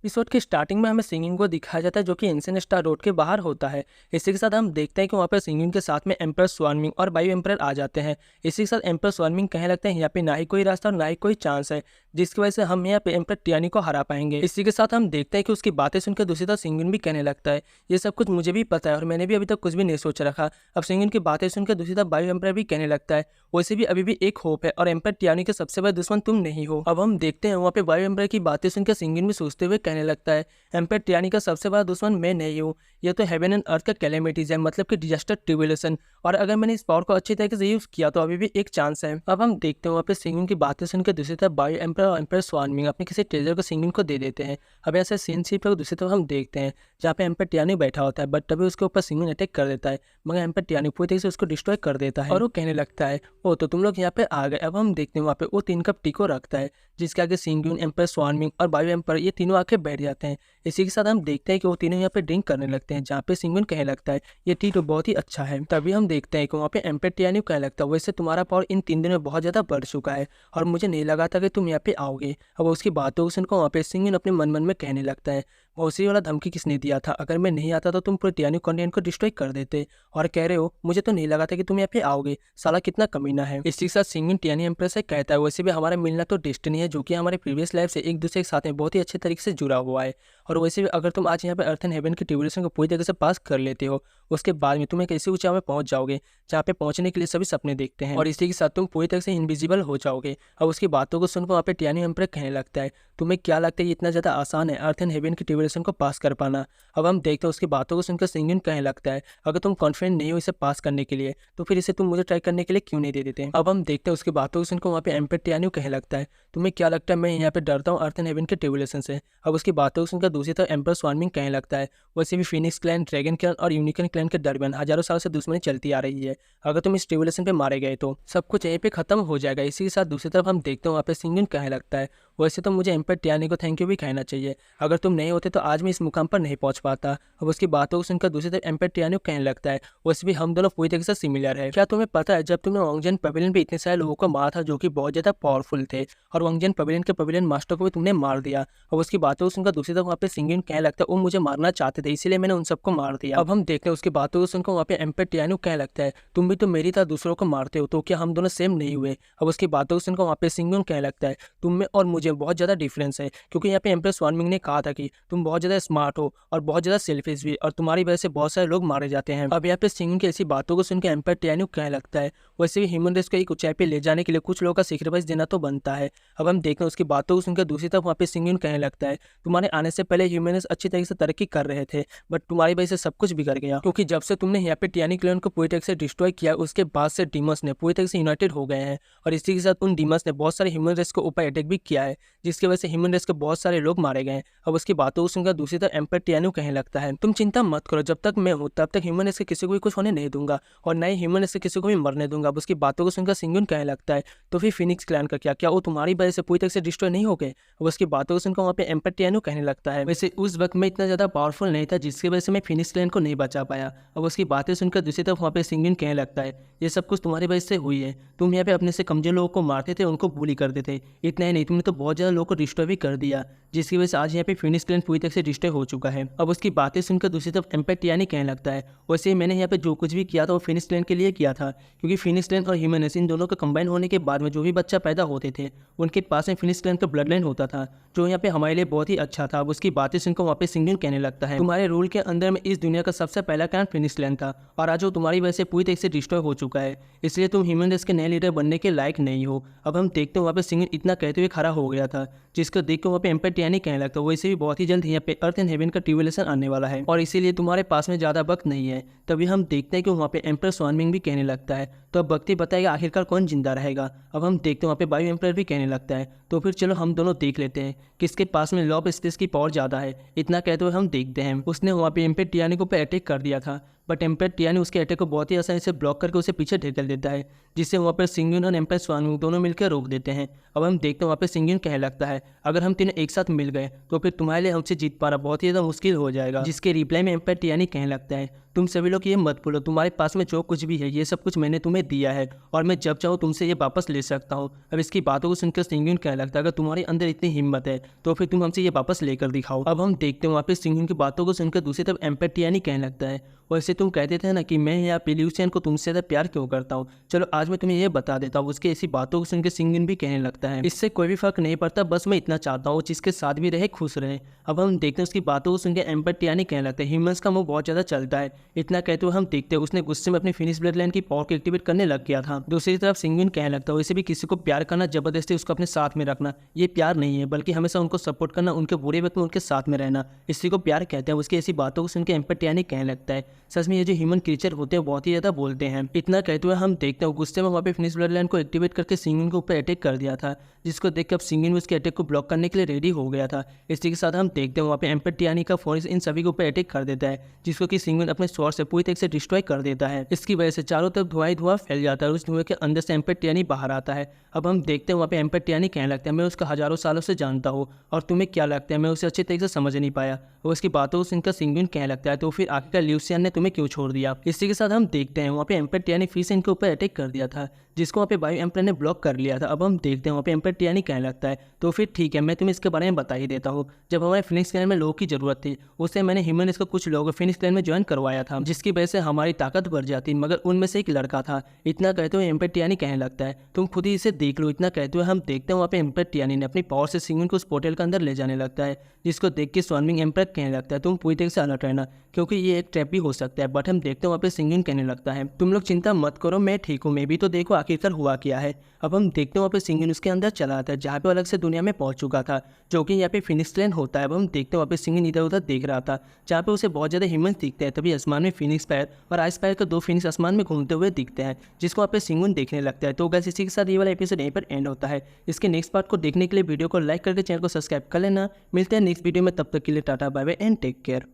Episode की starting में हमें सिंगिंग को दिखाया जाता है जो कि इंसेन स्टार रोड के बाहर होता है। इसी के साथ हम देखते हैं कि वहाँ पर सिंगिंग के साथ में एम्पर स्वार्मिंग और बायो एम्पर आ जाते हैं। इसी के साथ एम्पर स्वार्मिंग कहने लगते हैं यहाँ पे ना ही कोई रास्ता और ना ही कोई चांस है, जिसकी वजह से हम यहाँ पे एम्पर टियानी को हरा पाएंगे। इसी के साथ हम देखते हैं कि उसकी बातें सुनकर दूसरी तरफ सिंगिंग भी कहने लगता है ये सब कुछ मुझे भी पता है और मैंने भी अभी तक कुछ भी नहीं सोच रखा। अब सिंगिंग की बातें सुनकर दूसरी तरफ बायो एम्पर भी कहने लगता है वैसे भी अभी भी एक होप है और एम्पर टियानी के सबसे बड़ा दुश्मन तुम नहीं हो। अब हम देखते हैं वहाँ पे बायो एम्पर की बातें सुनकर सिंगिंग भी सोचते हुए कहने लगता है एम्पर टियानी का सबसे बड़ा दुश्मन मैं नहीं हूँ, यह तो हेवन एंड अर्थ का कैलेमिटीज है, मतलब कि डिजास्टर ट्रिब्यूलेशन, और अगर मैंने इस पावर को अच्छी तरीके से यूज किया तो अभी भी एक चांस है। अब हम देखते हैं वहाँ पे सिंगिंग की बातें सुनकर दूसरी तरफ बायो एम्पर और एम्पर स्वार्मिंग अपने किसी ट्रेजर को सिंगिंग को दे देते हैं। अब ऐसे सीन शिप पर दूसरी तरफ हम देखते हैं जहाँ पे एम्पर टियानी बैठा होता है, बट तभी उसके ऊपर सिंगिंग अटैक कर देता है, मगर एम्पर टियानी पूरी तरीके से उसको डिस्ट्रॉय कर देता है और वो कहने लगता है ओ तो तुम लोग यहाँ पे आ गए। अब हम देखते हैं वहाँ पे वो 3 कप टी को रखता है जिसके आगे सिंगिंग, एम्पर स्वार्मिंग और बायो एम्पर ये तीनों आके बैठ जाते हैं। इसी के साथ हम देखते हैं कि वो तीनों यहाँ पे ड्रिंक करने लगते हैं, जहाँ पे सिंगिंग कहने लगता है ये टी तो बहुत ही अच्छा है। तभी हम देखते हैं कि वहाँ पे एम्पर टियानी कहने लगता है वैसे तुम्हारा पावर इन 3 दिनों में बहुत ज्यादा बढ़ चुका है और मुझे नहीं लगा था कि तुम यहाँ पे आओगे। अब उसकी बातों को सुनकर वहाँ पे सिंगिंग अपने मन मन में कहने लगता है उसी वाला धमकी किसने दिया था, अगर मैं नहीं आता तो तुम पूरे टियानी कॉन्टिनेंट को डिस्ट्रॉय कर देते, और कह रहे हो मुझे तो नहीं लगा था कि तुम यहाँ पे आओगे, साला कितना कमीना है। इसी के साथ सिंगिंग टियानी एम्प्रेस से कहता है वैसे भी हमारा मिलना तो डेस्टिनी है जो कि हमारे प्रीवियस लाइफ से एक दूसरे के साथ में बहुत ही अच्छे तरीके से जुड़ा हुआ है, और वैसे भी अगर तुम आज यहाँ पे अर्थ एंड हेवन की ट्रिब्यूलेशन को पूरी तरीके से पास कर लेते हो उसके बाद में तुम एक ऐसी ऊंचाई में पहुंच जाओगे जहाँ पे पहुंचने के लिए सभी सपने देखते हैं, और इसी के साथ तुम पूरी तरह से इनविजिबल हो जाओगे। अब उसकी बातों को सुनकर वहाँ पे टियानी एम्प्रेस कहने लगता है तुम्हें क्या लगता है ये इतना ज़्यादा आसान है अर्थ एंड हेवन की ट्रिब्यूलेशन को पास कर पाना। अब हम देखते हैं उसकी बातों को सुनकर सिंगिंग कहने लगता है अगर तुम कॉन्फिडेंट नहीं हो इसे पास करने के लिए तो फिर इसे तुम मुझे ट्राई करने के लिए क्यों नहीं दे देते। अब हम देखते हैं उसकी बातों को सुनकर वहाँ पे एम्पर टियानी कहने लगता है तुम्हें क्या लगता है मैं यहाँ पे डरता हूँ अर्थ एंड हेवन के ट्रिब्यूलेशन से। अब उसकी बातों को सुनकर दूसरी तरफ एम्पर स्वार्मिंग कहने लगता है वैसे भी फिनिक्स क्लैन, ड्रैगन क्लैन और यूनिकॉर्न क्लैन के दरमियान हजारों साल से दुश्मनी चलती आ रही है, अगर तुम इस ट्रिब्यूलेशन पे मारे गए तो सब कुछ यहीं पे खत्म हो जाएगा। इसी के साथ दूसरी तरफ हम देखते हैं वहाँ पे सिंगिंग कहने लगता है वैसे तो मुझे एम्पर टियानी को थैंक यू भी कहना चाहिए, अगर तुम नहीं होते तो आज मैं इस मुकाम पर नहीं पहुंच पाता। अब उसकी बातों को सुनकर दूसरी तरफ एम्पर टियानी कहने लगता है वैसे भी हम दोनों पूरी तरीके से सिमिलर है। क्या तुम्हें पता है जब तुमने वांगजन पवेलियन पे इतने सारे लोगों को मारा था जो कि बहुत ज्यादा पावरफुल थे, और वांगजन पवेलियन के पवेलियन मास्टर को भी तुमने मार दिया। अब उसकी बातों को सुनकर दूसरी तरफ वहाँ पे सिंगिंग कहने लगता है वो मुझे मारना चाहते थे इसीलिए मैंने उन सबको मार दिया। अब हम देखते हैं उसकी बातों को सुनकर वहाँ पे एम्पर टियानी कहने लगता है तुम भी तो मेरी तरह दूसरों को मारते हो तो क्या हम दोनों सेम नहीं हुए। अब उसकी बातों को सुनकर वहाँ पे सिंगिंग कहने लगता है तुम में और मुझे बहुत ज्यादा डिफरेंस है, क्योंकि यहाँ पे एम्पर स्वार्मिंग ने कहा था कि तुम बहुत ज्यादा स्मार्ट हो और बहुत ज्यादा सेल्फिश भी, और तुम्हारी वजह से बहुत सारे लोग मारे जाते हैं। अब यहाँ पे सिंगिंग की ऐसी बातों को सुनकर एम्पर टियानी कहने लगता है वैसे भी ह्यूमन रेस को एक ऊंचाई पे ले जाने के लिए कुछ लोगों का सेक्रीफाइस देना तो बनता है। अब हम देखते हैं उसकी बातों को सुनकर दूसरी तरफ वहाँ पे सिंगिंग कहने लगता है तुम्हारे आने से पहले ह्यूमन रेस अच्छी तरीके से तरक्की कर रहे थे, बट तुम्हारी वजह से सब कुछ बिगड़ गया, क्योंकि जब से तुमने यहाँ पे टियानी क्लैन को पूरी तरीके से डिस्ट्रॉय किया उसके बाद से डीमंस ने पूरी तरीके से यूनाइटेड हो गए हैं, और इसी के साथ उन डीमंस ने बहुत सारे ह्यूमन रेस के ऊपर अटैक भी किया है जिसकी वजह से ह्यूमन रेस के बहुत सारे लोग मारे गए। अब उसकी बातों को सुनकर दूसरी तरफ एम्पर टियानी कहने लगता है तुम चिंता मत करो, जब तक मैं हूँ तब तक ह्यूमन रेस के किसी को भी कुछ होने नहीं दूंगा और न ही ह्यूमन रेस के किसी को भी मरने दूंगा। अब उसकी बातों को सुनकर सिंगिंग कहने लगता है तो फिर फिनिक्स क्लैन का क्या वो तुम्हारी वजह से पूरी तरह से डिस्ट्रॉय नहीं हो गए। अब उसकी बातों को सुनकर वहाँ पे एम्पर टियानी कहने लगता है वैसे उस वक्त मैं इतना ज्यादा पावरफुल नहीं था जिसकी वजह से मैं फिनिक्स क्लैन को नहीं बचा पाया। अब उसकी बातें सुनकर दूसरी तरफ वहाँ पे सिंगिंग कहने लगता है ये सब कुछ तुम्हारी वजह से हुई है, तुम यहाँ पे अपने से कमजोर लोगों को मारते थे उनको बुली करते थे, इतना ही नहीं तुमने तो बहुत ज्यादा लोगों को डिस्ट्रॉय भी कर दिया जिसकी वजह से आज यहाँ पे फिनिक्स क्लैन पूरी तरह से डिस्ट्रॉय हो चुका है। अब उसकी बातें सुनकर दूसरी तरफ एम्पर टियानी कहने लगता है वैसे मैंने यहाँ पे जो कुछ भी किया था वो फिनिक्स क्लैन के लिए किया था, क्योंकि फिनिक्स क्लैन और ह्यूमन रेस इन दोनों का कंबाइन होने के बाद में जो भी बच्चा पैदा होते थे उनके पास में फिनिक्स क्लैन का ब्लड लाइन होता था जो यहाँ पे हमारे लिए बहुत ही अच्छा था। अब उसकी बातें सुनकर वहाँ पे सिंगिंग कहने लगता है तुम्हारे रूल के अंदर में इस दुनिया का सबसे पहला क्लैन फिनिक्स क्लैन था और आज वो तुम्हारी वजह से पूरी तरह से डिस्ट्रॉय हो चुका है, इसलिए तुम ह्यूमन रेस के नए लीडर बनने के लायक नहीं हो। अब हम देखते हैं वहाँ पे सिंगिंग इतना कहते हुए खड़ा हो गया था जिसको देख कर वहाँ पे एम्पर टियानी कहने लगता है वैसे भी बहुत ही जल्द यहाँ पे अर्थ एंड हेवन का ट्रिब्यूलेशन आने वाला है और इसीलिए तुम्हारे पास में ज्यादा वक्त नहीं है। तभी हम देखते हैं कि वहाँ पे एम्पर स्वार्मिंग भी कहने लगता है तो अब वक्त ही बताएगा आखिरकार कौन जिंदा रहेगा। अब हम देखते हैं वहाँ पे बायो एम्पर भी कहने लगता है तो फिर चलो हम दोनों देख लेते हैं किसके पास में लॉ ऑफ स्पेस की पावर ज्यादा है। इतना कहते हुए हम देखते हैं उसने वहाँ पे एम्पर टियानी को पे अटैक कर दिया था, बट एम्पायर टियानी उसके अटैक को बहुत ही आसानी से ब्लॉक करके उसे पीछे ढकेल देता है, जिससे वहाँ पर सिंगयून और एम्पायर स्वानविंग दोनों मिलकर रोक देते हैं। अब हम देखते हैं वहाँ पर सिंगयून कहने लगता है, अगर हम तीनों एक साथ मिल गए तो फिर तुम्हारे लिए हमसे जीत पाना बहुत ही ज़्यादा मुश्किल हो जाएगा। जिसके रिप्लाई में एम्पायर टियानी कहने लगता है, तुम सभी लोग ये मत भूलो, तुम्हारे पास में जो कुछ भी है ये सब कुछ मैंने तुम्हें दिया है और मैं जब चाहूँ तुमसे ये वापस ले सकता हूँ। अब इसकी बातों को सुनकर सिंगयून कहने लगता है, अगर तुम्हारे अंदर इतनी हिम्मत है तो फिर तुम हमसे ये वापस लेकर दिखाओ। अब हम देखते हैं वहाँ पे सिंगयून की बातों को सुनकर दूसरी तरफ एम्पायर टियानी कहने लगता है, वैसे तुम कहते थे ना कि मैं या पेल्यूसियन को तुमसे ज़्यादा प्यार क्यों करता हूँ, चलो आज मैं तुम्हें ये बता देता हूँ। उसकी ऐसी बातों को सुनकर सिंगयून भी कहने लगता है, इससे कोई भी फर्क नहीं पड़ता, बस मैं इतना चाहता हूँ जिसके साथ भी रहे खुश रहे। अब हम देखते हैं उसकी बातों को सुनकर एम्पायर टियानी कहने लगता है, ह्यूमंस का मुंह बहुत ज़्यादा चलता है। इतना कहते हुए हम देखते हैं उसने गुस्से में अपनी फिनिश ब्लड लाइन की पावर को एक्टिवेट करने लग गया था। दूसरी तरफ सिंगयून कहने लगता है, वैसे भी किसी को प्यार करना, जबरदस्ती उसको अपने साथ में रखना ये प्यार नहीं है, बल्कि हमेशा उनको सपोर्ट करना, उनके बुरे वक्त में उनके साथ में रहना, इसी को प्यार कहते हैं। उसकी ऐसी बातों को सुनकर एम्पायर टियानी कहने लगता है, सच में ये जो ह्यूमन क्रीचर होते हैं बहुत ही ज़्यादा बोलते हैं। इतना कहते हुए हम देखते हैं गुस्से में वहाँ पे फिनिश ब्लड लाइन को एक्टिवेट करके सिंगयून के ऊपर अटैक कर दिया था, जिसको देख कर अब सिंगयून उसके अटैक को ब्लॉक करने के लिए रेडी हो गया था। इसी के साथ हम देखते हैं वहाँ पे एम्पायर टियानी का फोर्स इन सभी के ऊपर अटैक कर देता है, जिसको कि सिंगयून अपने स्वॉर्ड से पूरी तरह से डिस्ट्रॉय कर देता है। इसकी वजह से चारों तरफ धुआं फैल जाता है और उस धुएं के अंदर से एम्पायर टियानी बाहर आता है। अब हम देखते हैं वहाँ पे एम्पायर टियानी कहने लगता है, मैं उसका हजारों सालों से जानता हूँ और तुम्हें क्या लगता है मैं उसे अच्छी तरीके से समझ नहीं पाया। वो उसकी बातों को सुनकर सिंगयून कहने लगता है, तो फिर आखिरकार ल्यूसियन ने तुम्हें क्यों छोड़ दिया। इसी के साथ हम देखते हैं वहाँ पे एम्पायर टियानी फिर से इनके ऊपर अटैक कर दिया था, जिसको वहाँ पे बायो एम्पायर ने ब्लॉक कर लिया था। अब हम देखते हैं वहाँ पे एम्पायर टियानी कहने लगता है, तो फिर ठीक है मैं तुम्हें इसके बारे में बता ही देता हूँ। जब हमारे फिनिक्स क्लैन में लोगों की जरूरत थी उससे मैंने ह्यूमन को कुछ लोगों को फिनिक्स क्लैन में ज्वाइन करवाया था, जिसकी वजह से हमारी ताकत बढ़ जाती, मगर उनमें से एक लड़का था। इतना कहते हुए एम्पायर टियानी कहने लगता है, तुम खुद ही इसे देख लो। इतना कहते हुए हम देखते हैं वहाँ पे एम्पायर टियानी ने अपनी पावर से सिंगयून को उस पोर्टल के अंदर ले जाने लगता है, जिसको देख के स्वानविंग एम्पायर कहने लगता है, तुम पूरी तरह से अलर्ट रहना क्योंकि ये एक ट्रैप भी हो सकता है। बट हम देखते हैं वहाँ पे सिंगयून कहने लगता है, तुम लोग चिंता मत करो, मैं ठीक हूँ, मैं भी तो देखो आखिरकार हुआ क्या है। अब हम देखते हैं वहाँ पे सिंगयून उसके अंदर चला आता है, जहाँ पे अलग से दुनिया में पहुंच चुका था, जो कि यहाँ पे फिनिक्स क्लैन होता है। अब हम देखते हैं वहाँ पे सिंगयून इधर उधर देख रहा था, जहाँ पे उसे बहुत ज़्यादा ह्यूमंस दिखते हैं। तभी आसमान में फिनिक्स फायर और आइस फायर के दो फिनिक्स आसमान में घूमते हुए दिखते हैं, जिसको वहाँ पे सिंगयून देखने लगता है। तो गाइस इसी के साथ ये वाला एपिसोड यहीं पर एंड होता है। इसके नेक्स्ट पार्ट को देखने के लिए वीडियो को लाइक करके चैनल को सब्सक्राइब कर लेना। मिलते हैं नेक्स्ट वीडियो में, तब तक के लिए tata bye bye and take care.